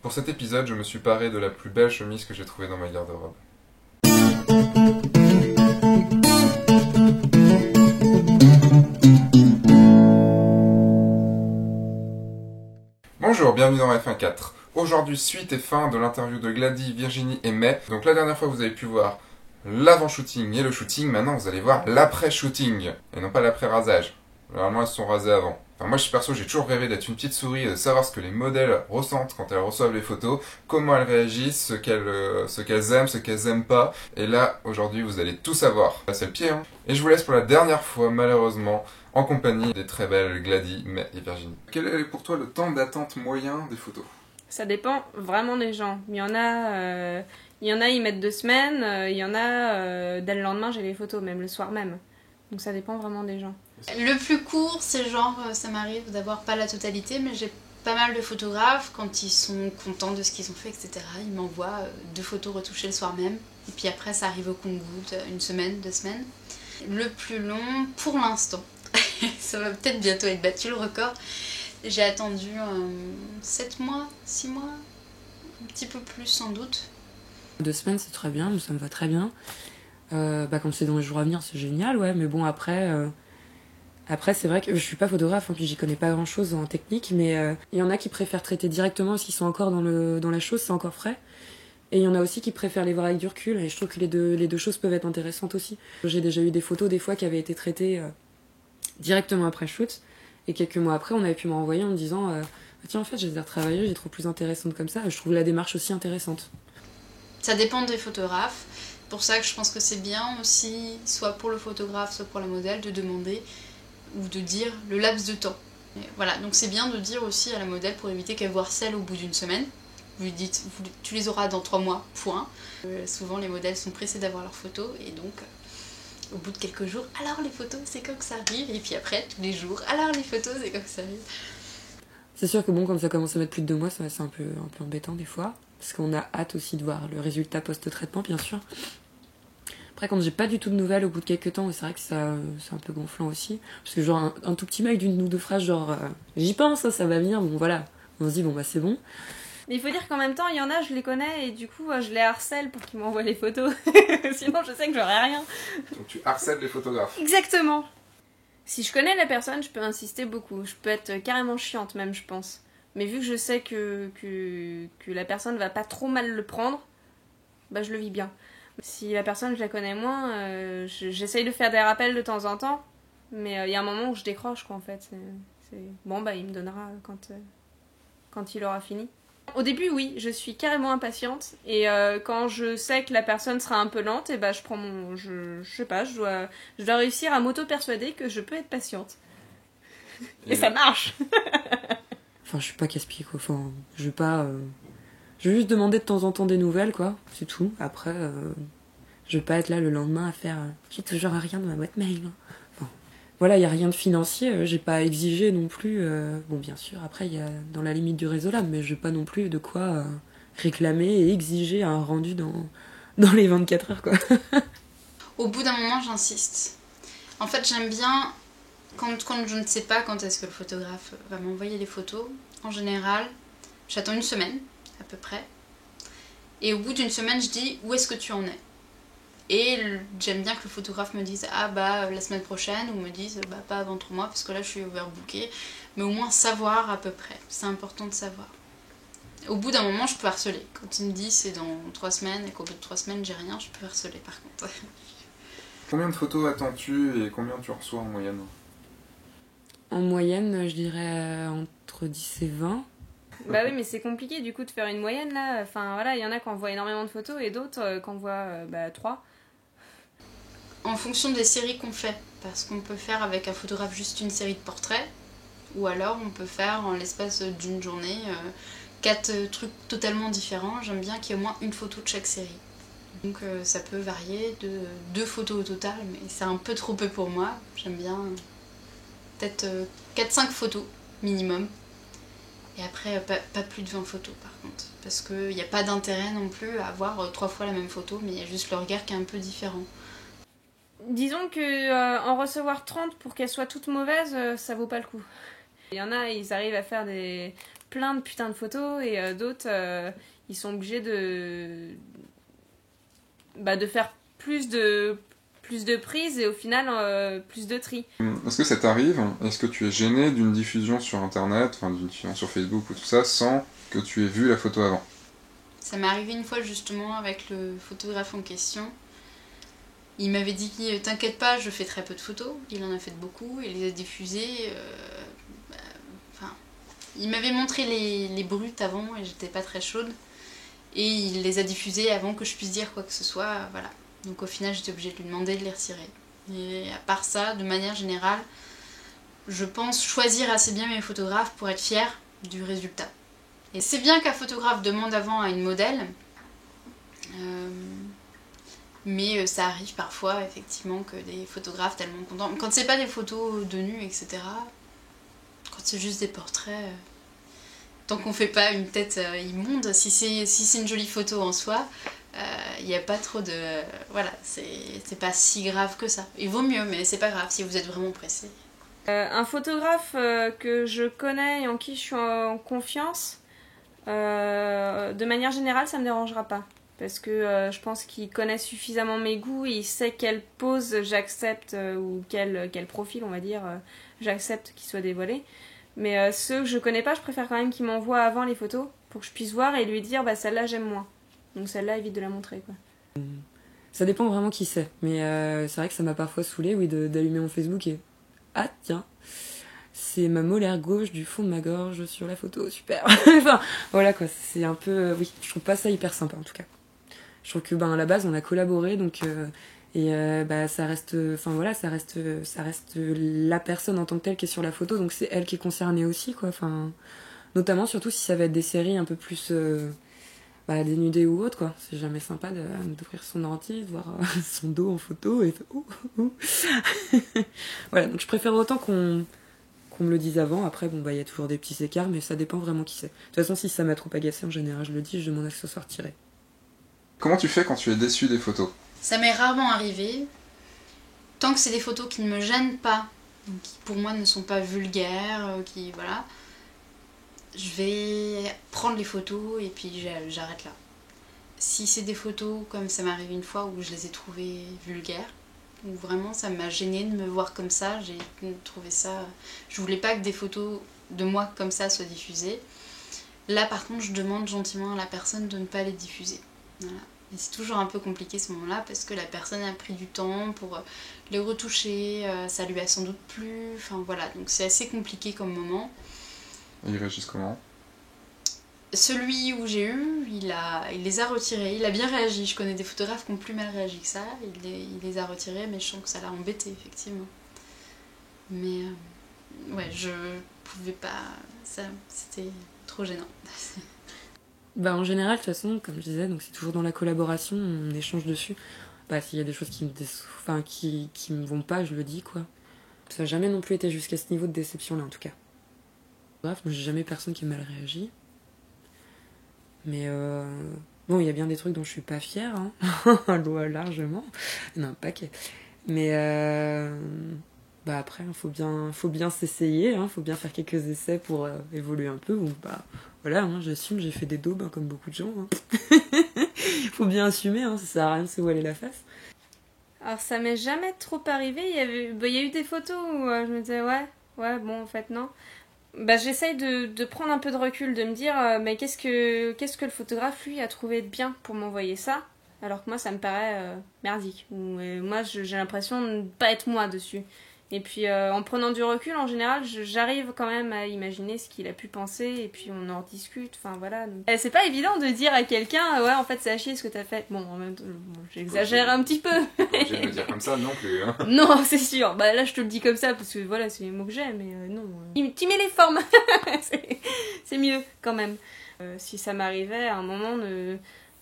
Pour cet épisode, je me suis paré de la plus belle chemise que j'ai trouvée dans ma garde-robe. Bonjour, bienvenue dans F1.4. Aujourd'hui, suite et fin de l'interview de Gladys, Virginie et May. Donc la dernière fois, vous avez pu voir l'avant-shooting et le shooting. Maintenant, vous allez voir l'après-shooting. Et non pas l'après-rasage. Normalement, elles se sont rasées avant. Enfin, moi, perso, j'ai toujours rêvé d'être une petite souris et de savoir ce que les modèles ressentent quand elles reçoivent les photos, comment elles réagissent, ce qu'elles aiment, ce qu'elles aiment pas. Et là, aujourd'hui, vous allez tout savoir. Là, c'est le pied, hein. Et je vous laisse pour la dernière fois, malheureusement, en compagnie des très belles Gladys, May et Virginie. Quel est pour toi le temps d'attente moyen des photos ? Ça dépend vraiment des gens. Il y en a, ils mettent 2 semaines. Il y en a, dès le lendemain, j'ai les photos, même le soir même. Donc ça dépend vraiment des gens. Le plus court, c'est genre, ça m'arrive d'avoir pas la totalité, mais j'ai pas mal de photographes, quand ils sont contents de ce qu'ils ont fait, etc., ils m'envoient 2 photos retouchées le soir même. Et puis après, ça arrive au compte-gouttes, 1 semaine, 2 semaines. Le plus long, pour l'instant, ça va peut-être bientôt être battu le record, j'ai attendu 7 mois, 6 mois, un petit peu plus sans doute. 2 semaines, c'est très bien, ça me va très bien. Quand c'est dans les jours à venir, c'est génial, ouais, mais bon, après, c'est vrai que je suis pas photographe, puis j'y connais pas grand chose en technique, mais il y en a qui préfèrent traiter directement parce qu'ils sont encore dans la chose, c'est encore frais. Et il y en a aussi qui préfèrent les voir avec du recul, et je trouve que les deux choses peuvent être intéressantes aussi. J'ai déjà eu des photos, des fois, qui avaient été traitées directement après shoot, et quelques mois après, on avait pu m'envoyer en me disant tiens, en fait, je les ai retravaillées, j'ai trouvé plus intéressante comme ça, et je trouve la démarche aussi intéressante. Ça dépend des photographes. Pour ça que je pense que c'est bien aussi, soit pour le photographe, soit pour la modèle, de demander ou de dire le laps de temps. Et voilà, donc c'est bien de dire aussi à la modèle pour éviter qu'elle vous harcèle au bout d'1 semaine. Vous lui dites, tu les auras dans 3 mois, point. Souvent les modèles sont pressés d'avoir leurs photos et donc au bout de quelques jours, alors les photos c'est comme ça arrive, et puis après tous les jours, alors les photos c'est comme ça arrive. C'est sûr que bon, quand ça commence à mettre plus de 2 mois, c'est un peu embêtant des fois, parce qu'on a hâte aussi de voir le résultat post-traitement, bien sûr. Après, quand j'ai pas du tout de nouvelles au bout de quelques temps, c'est vrai que c'est un peu gonflant aussi. Parce que genre un tout petit mail d'1 ou 2 phrases, genre j'y pense, ça va venir, bon voilà. On se dit bon bah c'est bon. Mais il faut dire qu'en même temps, il y en a, je les connais, et du coup, je les harcèle pour qu'ils m'envoient les photos. Sinon, je sais que j'aurai rien. Donc tu harcèles les photographes. Exactement. Si je connais la personne, je peux insister beaucoup. Je peux être carrément chiante même, je pense. Mais vu que je sais que la personne va pas trop mal le prendre, bah je le vis bien. Si la personne, je la connais moins, j'essaye de faire des rappels de temps en temps, mais il y a un moment où je décroche, quoi, en fait. Bon, bah, il me donnera quand il aura fini. Au début, oui, je suis carrément impatiente, et quand je sais que la personne sera un peu lente, et bah, je prends mon... Je sais pas, je dois réussir à m'auto-persuader que je peux être patiente. Et ça marche. Enfin, je suis pas casse-pied, quoi. Enfin, je vais pas... Je vais juste demander de temps en temps des nouvelles, quoi. C'est tout. Après, je vais pas être là le lendemain à faire j'ai toujours rien dans ma boîte mail. Enfin, voilà, il y a rien de financier. J'ai pas à exiger non plus. Bon, bien sûr, après, il y a dans la limite du raisonnable, mais j'ai pas non plus de quoi réclamer et exiger un rendu dans les 24 heures, quoi. Au bout d'un moment, j'insiste. En fait, j'aime bien, quand je ne sais pas quand est-ce que le photographe va m'envoyer les photos, en général, j'attends 1 semaine, à peu près. Et au bout d'1 semaine, je dis où est-ce que tu en es. Et j'aime bien que le photographe me dise ah bah la semaine prochaine, ou me dise bah pas avant 3 mois parce que là je suis overbookée. Mais au moins savoir à peu près, c'est important de savoir. Au bout d'un moment, je peux harceler. Quand il me dit c'est dans 3 semaines et qu'au bout de 3 semaines j'ai rien, je peux harceler par contre. Combien de photos attends-tu et combien tu reçois en moyenne ? En moyenne, je dirais entre 10 et 20. Bah oui, mais c'est compliqué du coup de faire une moyenne là. Enfin voilà, il y en a qui envoient énormément de photos et d'autres qui envoient 3. En fonction des séries qu'on fait, parce qu'on peut faire avec un photographe juste une série de portraits, ou alors on peut faire en l'espace d'une journée 4 trucs totalement différents. J'aime bien qu'il y ait au moins une photo de chaque série. Donc ça peut varier de 2 photos au total, mais c'est un peu trop peu pour moi. J'aime bien peut-être 4-5 photos minimum. Et après, pas plus de 20 photos par contre. Parce qu'il n'y a pas d'intérêt non plus à avoir 3 fois la même photo, mais il y a juste le regard qui est un peu différent. Disons que en recevoir 30 pour qu'elles soient toutes mauvaises, ça vaut pas le coup. Il y en a, ils arrivent à faire des plein de putains de photos et d'autres, ils sont obligés de faire plus de prises et au final plus de tri. Est-ce que ça t'arrive? Est-ce que tu es gêné d'une diffusion sur internet, enfin d'une diffusion sur Facebook ou tout ça, sans que tu aies vu la photo avant? Ça m'est arrivé une fois justement avec le photographe en question. Il m'avait dit t'inquiète pas, je fais très peu de photos. Il en a fait beaucoup, il les a diffusées. Il m'avait montré les brutes avant et j'étais pas très chaude. Et il les a diffusées avant que je puisse dire quoi que ce soit. Voilà. Donc au final, j'étais obligée de lui demander de les retirer. Et à part ça, de manière générale, je pense choisir assez bien mes photographes pour être fière du résultat. Et c'est bien qu'un photographe demande avant à une modèle. Mais ça arrive parfois, effectivement, que des photographes tellement contents... Quand c'est pas des photos de nu, etc., quand c'est juste des portraits, tant qu'on fait pas une tête immonde, si c'est une jolie photo en soi, il n'y a pas trop de... Voilà, c'est pas si grave que ça. Il vaut mieux, mais c'est pas grave si vous êtes vraiment pressé. Un photographe que je connais et en qui je suis en confiance, de manière générale, ça me dérangera pas. Parce que je pense qu'il connaît suffisamment mes goûts, il sait quelle pose j'accepte ou quel profil, on va dire, j'accepte qu'il soit dévoilé. Mais ceux que je connais pas, je préfère quand même qu'il m'envoie avant les photos pour que je puisse voir et lui dire bah celle-là j'aime moins. Donc celle-là évite de la montrer quoi. Ça dépend vraiment qui c'est. Mais c'est vrai que ça m'a parfois saoulé d'allumer mon Facebook et ah tiens, c'est ma molaire gauche du fond de ma gorge sur la photo, super. Enfin voilà quoi, c'est un peu oui, je trouve pas ça hyper sympa en tout cas. Je trouve que à la base on a collaboré donc ça reste enfin voilà, ça reste la personne en tant que telle qui est sur la photo, donc c'est elle qui est concernée aussi quoi, enfin notamment surtout si ça va être des séries un peu plus dénudées ou autres quoi. C'est jamais sympa d'ouvrir son ordi, de voir son dos en photo et voilà, donc je préfère autant qu'on me le dise avant. Après il y a toujours des petits écarts mais ça dépend vraiment qui c'est. De toute façon si ça m'a trop agacé en général je le dis, je demande à ce que ça soit retiré. Comment tu fais quand tu es déçu des photos? Ça m'est rarement arrivé. Tant que c'est des photos qui ne me gênent pas, donc qui pour moi ne sont pas vulgaires, voilà, je vais prendre les photos et puis j'arrête là. Si c'est des photos comme ça m'est arrivé une fois où je les ai trouvées vulgaires, où vraiment ça m'a gênée de me voir comme ça, j'ai trouvé ça... Je voulais pas que des photos de moi comme ça soient diffusées. Là par contre je demande gentiment à la personne de ne pas les diffuser. Voilà. Et c'est toujours un peu compliqué ce moment-là parce que la personne a pris du temps pour les retoucher, ça lui a sans doute plu, enfin voilà, donc c'est assez compliqué comme moment. Et ils réagissent comment? Celui où j'ai eu, il les a retirés, il a bien réagi. Je connais des photographes qui ont plus mal réagi que ça, il les a retirés, mais je sens que ça l'a embêté effectivement. Mais ouais, je pouvais pas, ça c'était trop gênant. En général, de toute façon, comme je disais, donc c'est toujours dans la collaboration, on échange dessus. S'il y a des choses qui me vont pas, je le dis, quoi. Ça n'a jamais non plus été jusqu'à ce niveau de déception-là, en tout cas. Bref, moi, j'ai jamais personne qui m'a mal réagi. Mais il y a bien des trucs dont je suis pas fière, hein. Largement. Il y en a un paquet. Mais après, il faut bien s'essayer, hein. Faut bien faire quelques essais pour évoluer un peu. Bon, voilà, j'assume, j'ai fait des daubes, comme beaucoup de gens. Faut bien assumer, ça sert à rien de se voiler la face. Alors ça m'est jamais trop arrivé, il y a eu des photos où je me disais ouais, bon en fait non. J'essaye de prendre un peu de recul, de me dire mais qu'est-ce que le photographe lui a trouvé de bien pour m'envoyer ça, alors que moi ça me paraît merdique. Moi j'ai l'impression de ne pas être moi dessus. Et puis en prenant du recul, en général, j'arrive quand même à imaginer ce qu'il a pu penser et puis on en rediscute. Enfin voilà. Donc... c'est pas évident de dire à quelqu'un ouais en fait c'est à chier ce que t'as fait. Bon en même temps j'exagère un petit peu. J'ai de le dire comme ça non plus. Hein. Non c'est sûr. Là je te le dis comme ça parce que voilà c'est les mots que j'ai mais non. Tu mets les formes. c'est mieux quand même. Si ça m'arrivait à un moment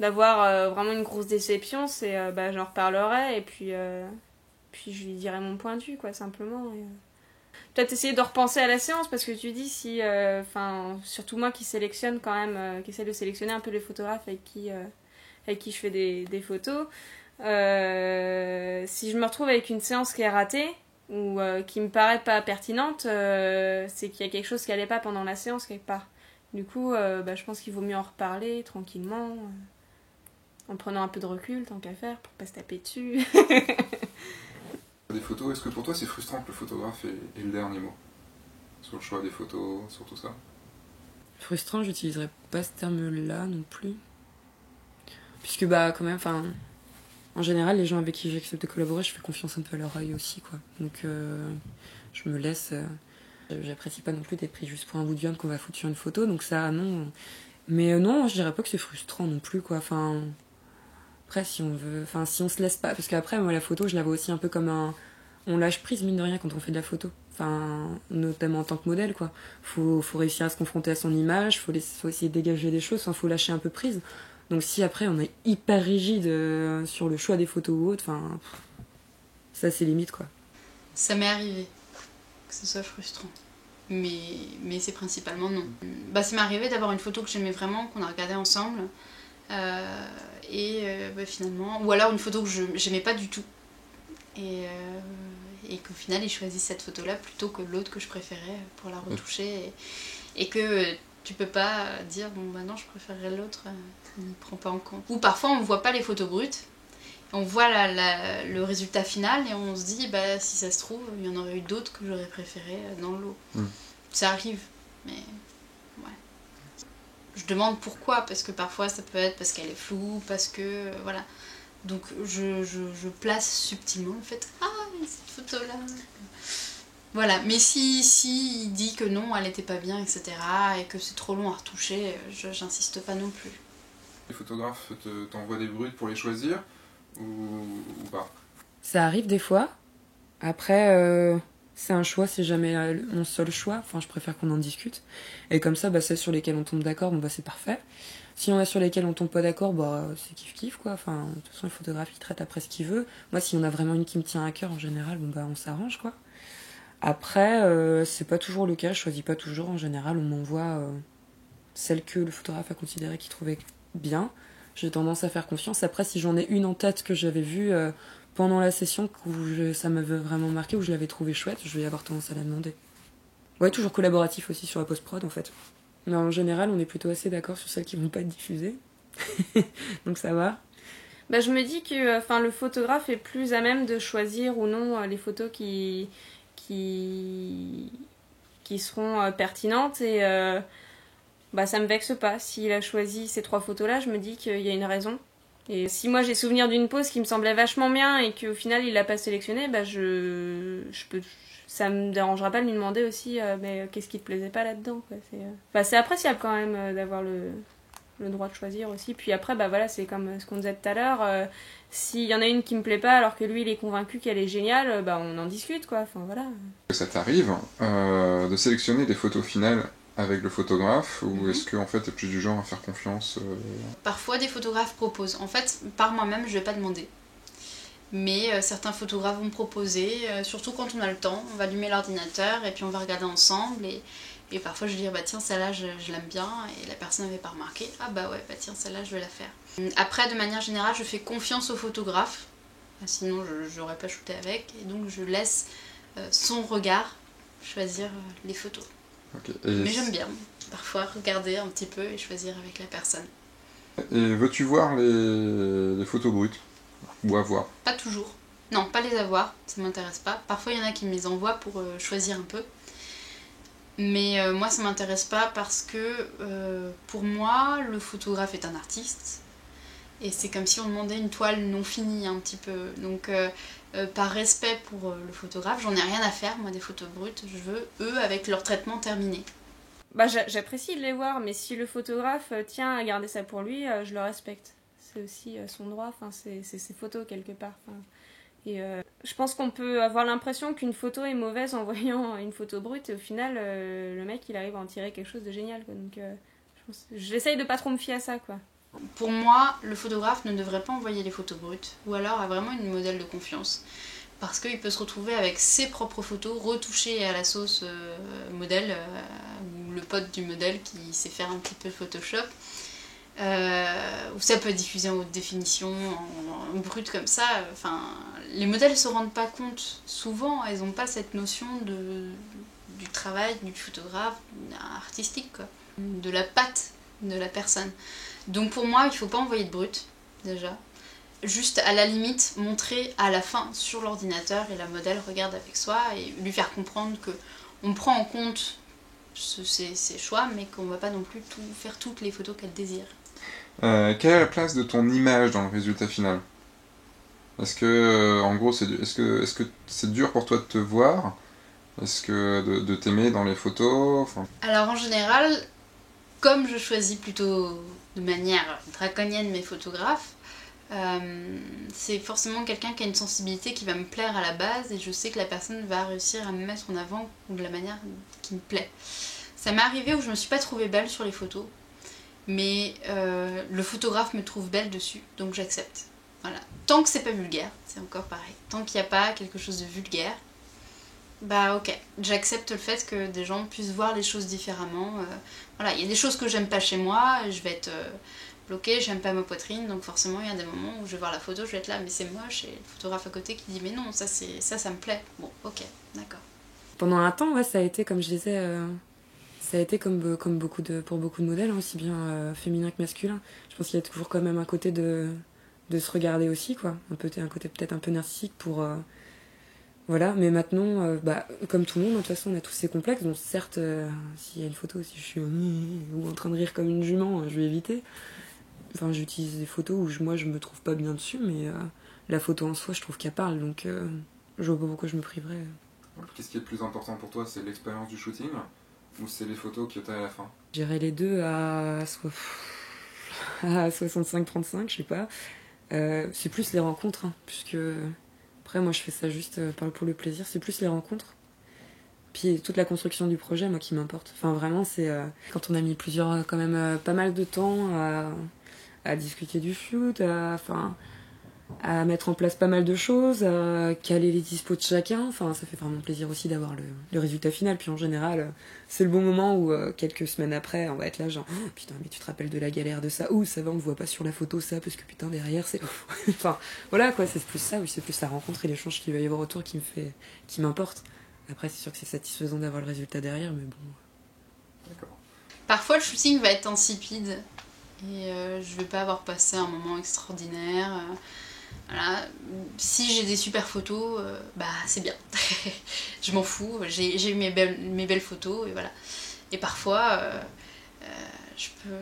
d'avoir vraiment une grosse déception, c'est j'en reparlerai et puis je lui dirai mon point de vue, quoi, simplement. Peut-être essayer de repenser à la séance, parce que tu dis si... surtout moi qui sélectionne quand même, qui essaie de sélectionner un peu les photographes avec qui je fais des photos. Si je me retrouve avec une séance qui est ratée, ou qui me paraît pas pertinente, c'est qu'il y a quelque chose qui allait pas pendant la séance, quelque part. Du coup, je pense qu'il vaut mieux en reparler tranquillement, en prenant un peu de recul, tant qu'à faire, pour pas se taper dessus. Des photos, est-ce que pour toi c'est frustrant que le photographe ait le dernier mot sur le choix des photos, sur tout ça? Frustrant, j'utiliserais pas ce terme-là non plus. Puisque quand même, en général, les gens avec qui j'accepte de collaborer, je fais confiance un peu à leur œil aussi, quoi. Donc je me laisse... j'apprécie pas non plus d'être pris juste pour un bout de viande qu'on va foutre sur une photo, donc ça, non. Mais non, je dirais pas que c'est frustrant non plus, quoi. Après, si on veut... si on se laisse pas... Parce qu'après, moi, la photo, je la vois aussi un peu comme un... On lâche prise, mine de rien, quand on fait de la photo. Notamment en tant que modèle, quoi. Faut réussir à se confronter à son image, faut essayer de dégager des choses, faut lâcher un peu prise. Donc si après, on est hyper rigide sur le choix des photos ou autre, ça, c'est limite, quoi. Ça m'est arrivé que ce soit frustrant. Mais c'est principalement non. Ça m'est arrivé d'avoir une photo que j'aimais vraiment, qu'on a regardée ensemble. Finalement... Ou alors une photo que j'aimais pas du tout. Et qu'au final ils choisissent cette photo là plutôt que l'autre que je préférais pour la retoucher et que tu peux pas dire non je préférerais l'autre, on ne prend pas en compte. Ou parfois on voit pas les photos brutes, on voit le résultat final et on se dit si ça se trouve il y en aurait eu d'autres que j'aurais préféré dans l'eau. Ça arrive, mais ouais. Je demande pourquoi, parce que parfois ça peut être parce qu'elle est floue, parce que voilà. Donc je place subtilement le fait cette photo là voilà, mais si il dit que non elle était pas bien etc et que c'est trop long à retoucher, j'insiste pas non plus. Les photographes t'envoient des brutes pour les choisir ou pas? Ça arrive des fois. Après c'est un choix, c'est jamais mon seul choix, je préfère qu'on en discute et comme ça celles sur lesquelles on tombe d'accord c'est parfait. Si on a sur lesquels on tombe pas d'accord, c'est kiff-kiff, quoi. De toute façon, le photographe, il traite après ce qu'il veut. Moi, si on a vraiment une qui me tient à cœur, en général, on s'arrange, quoi. Après, c'est pas toujours le cas, je choisis pas toujours. En général, on m'envoie celle que le photographe a considéré qu'il trouvait bien. J'ai tendance à faire confiance. Après, si j'en ai une en tête que j'avais vue pendant la session, où ça m'avait vraiment marqué, où je l'avais trouvée chouette, je vais avoir tendance à la demander. Ouais, toujours collaboratif aussi sur la post-prod, en fait. Mais en général, on est plutôt assez d'accord sur celles qui vont pas être diffusées. Donc ça va. Je me dis que le photographe est plus à même de choisir ou non les photos qui seront pertinentes et ça me vexe pas. S'il a choisi ces 3 photos-là, je me dis qu'il y a une raison. Et si moi j'ai souvenir d'une pose qui me semblait vachement bien et qu'au final il l'a pas sélectionnée, ça me dérangera pas de lui demander aussi qu'est-ce qui te plaisait pas là-dedans, quoi. C'est appréciable quand même d'avoir le droit de choisir aussi. Puis après c'est comme ce qu'on disait tout à l'heure, s'il y en a une qui me plaît pas alors que lui il est convaincu qu'elle est géniale, on en discute, quoi. Voilà. Ça t'arrive de sélectionner des photos finales avec le photographe ou est-ce que en fait t'es plus du genre à faire confiance Parfois des photographes proposent. En fait par moi-même je vais pas demander. Mais certains photographes vont proposer, surtout quand on a le temps, on va allumer l'ordinateur et puis on va regarder ensemble et parfois je vais dire tiens celle-là je l'aime bien et la personne n'avait pas remarqué, tiens celle-là je vais la faire. Après de manière générale je fais confiance au photographe, sinon je n'aurais pas shooté avec et donc je laisse son regard choisir les photos. Okay. Mais j'aime bien parfois regarder un petit peu et choisir avec la personne. Et veux-tu voir les photos brutes? Ou avoir? Pas toujours. Non, pas les avoir, ça m'intéresse pas. Parfois il y en a qui me les envoient pour choisir un peu. Mais moi ça m'intéresse pas parce que pour moi le photographe est un artiste. Et c'est comme si on demandait une toile non finie un petit peu. Donc par respect pour le photographe, j'en ai rien à faire moi des photos brutes. Je veux eux avec leur traitement terminé. J'apprécie de les voir, mais si le photographe tient à garder ça pour lui, je le respecte. C'est aussi son droit, c'est ses photos quelque part. Et je pense qu'on peut avoir l'impression qu'une photo est mauvaise en voyant une photo brute et au final le mec il arrive à en tirer quelque chose de génial, quoi. Donc j'essaye de pas trop me fier à ça, quoi. Pour moi, le photographe ne devrait pas envoyer les photos brutes ou alors a vraiment une modèle de confiance. Parce qu'il peut se retrouver avec ses propres photos retouchées à la sauce modèle ou le pote du modèle qui sait faire un petit peu de Photoshop. Ou ça peut être diffusé en haute définition, en brut comme ça. Les modèles ne se rendent pas compte souvent, elles n'ont pas cette notion du travail du photographe artistique, quoi. de la patte de la personne. Donc pour moi, il faut pas envoyer de brut, déjà. Juste à la limite, montrer à la fin sur l'ordinateur et la modèle regarde avec soi et lui faire comprendre que on prend en compte ses choix, mais qu'on va pas non plus faire toutes les photos qu'elle désire. Quelle est la place de ton image dans le résultat final? Est-ce que, en gros, est-ce que c'est dur pour toi de te voir? Est-ce que de t'aimer dans les photos? Enfin... Alors en général, comme je choisis plutôt de manière draconienne mes photographes, c'est forcément quelqu'un qui a une sensibilité qui va me plaire à la base et je sais que la personne va réussir à me mettre en avant de la manière qui me plaît. Ça m'est arrivé où je me suis pas trouvée belle sur les photos, mais le photographe me trouve belle dessus, donc j'accepte. Voilà. Tant que c'est pas vulgaire, c'est encore pareil. Tant qu'il n'y a pas quelque chose de vulgaire, bah ok, j'accepte le fait que des gens puissent voir les choses différemment. Voilà, il y a des choses que j'aime pas chez moi, je vais être bloquée, j'aime pas ma poitrine, donc forcément il y a des moments où je vais voir la photo, je vais être là, mais c'est moche, et le photographe à côté qui dit mais non, ça me plaît. Bon, ok, d'accord. Pendant un temps, ouais, ça a été, comme je disais, ça a été comme pour beaucoup de modèles, hein, aussi bien féminin que masculin. Je pense qu'il y a toujours quand même un côté de se regarder aussi, quoi. Un côté peut-être un peu narcissique pour... Voilà, mais maintenant, comme tout le monde, de toute façon, on a tous ces complexes. Donc certes, s'il y a une photo, si je suis ou en train de rire comme une jument, je vais éviter. Enfin, j'utilise des photos où moi, je me trouve pas bien dessus, mais la photo en soi, je trouve qu'elle parle, donc je vois pas pourquoi je me priverais. Qu'est-ce qui est le plus important pour toi? C'est l'expérience du shooting ou c'est les photos que tu as à la fin? J'irais les deux à 65-35, je sais pas. C'est plus les rencontres, hein, puisque après moi je fais ça juste pour le plaisir, c'est plus les rencontres. Puis toute la construction du projet, moi, qui m'importe. Enfin vraiment, c'est quand on a mis quand même pas mal de temps à discuter du shoot, à mettre en place pas mal de choses, à caler les dispos de chacun. Enfin, ça fait vraiment plaisir aussi d'avoir le résultat final. Puis en général, c'est le bon moment où quelques semaines après, on va être là genre oh, putain, mais tu te rappelles de la galère de ça? Ou ça va, on le voit pas sur la photo ça, parce que putain derrière c'est... Enfin, voilà quoi, c'est plus ça, oui, c'est plus la rencontre et l'échange qu'il va y avoir autour qui m'importe. Après, c'est sûr que c'est satisfaisant d'avoir le résultat derrière, mais bon... D'accord. Parfois, le shooting va être insipide et je vais pas avoir passé un moment extraordinaire. Voilà. Si j'ai des super photos, bah c'est bien. Je m'en fous, j'ai eu mes belles photos et voilà. Et parfois, je peux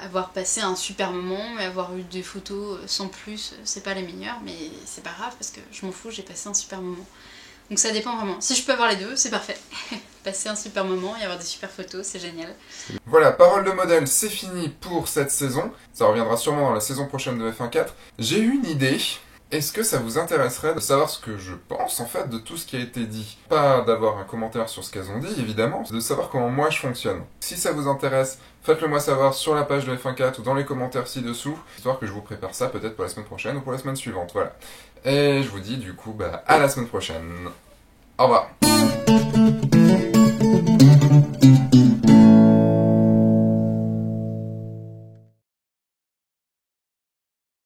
avoir passé un super moment, mais avoir eu des photos sans plus, c'est pas les meilleures, mais c'est pas grave parce que je m'en fous, j'ai passé un super moment. Donc ça dépend vraiment. Si je peux avoir les deux, c'est parfait. Passer un super moment et avoir des super photos, c'est génial. Voilà, Parole de modèle, c'est fini pour cette saison. Ça reviendra sûrement dans la saison prochaine de F1.4. J'ai eu une idée. Est-ce que ça vous intéresserait de savoir ce que je pense en fait de tout ce qui a été dit? Pas d'avoir un commentaire sur ce qu'elles ont dit, évidemment, de savoir comment moi je fonctionne. Si ça vous intéresse, faites-le moi savoir sur la page de F1.4 ou dans les commentaires ci-dessous, histoire que je vous prépare ça peut-être pour la semaine prochaine ou pour la semaine suivante, voilà. Et je vous dis du coup, à la semaine prochaine. Au revoir.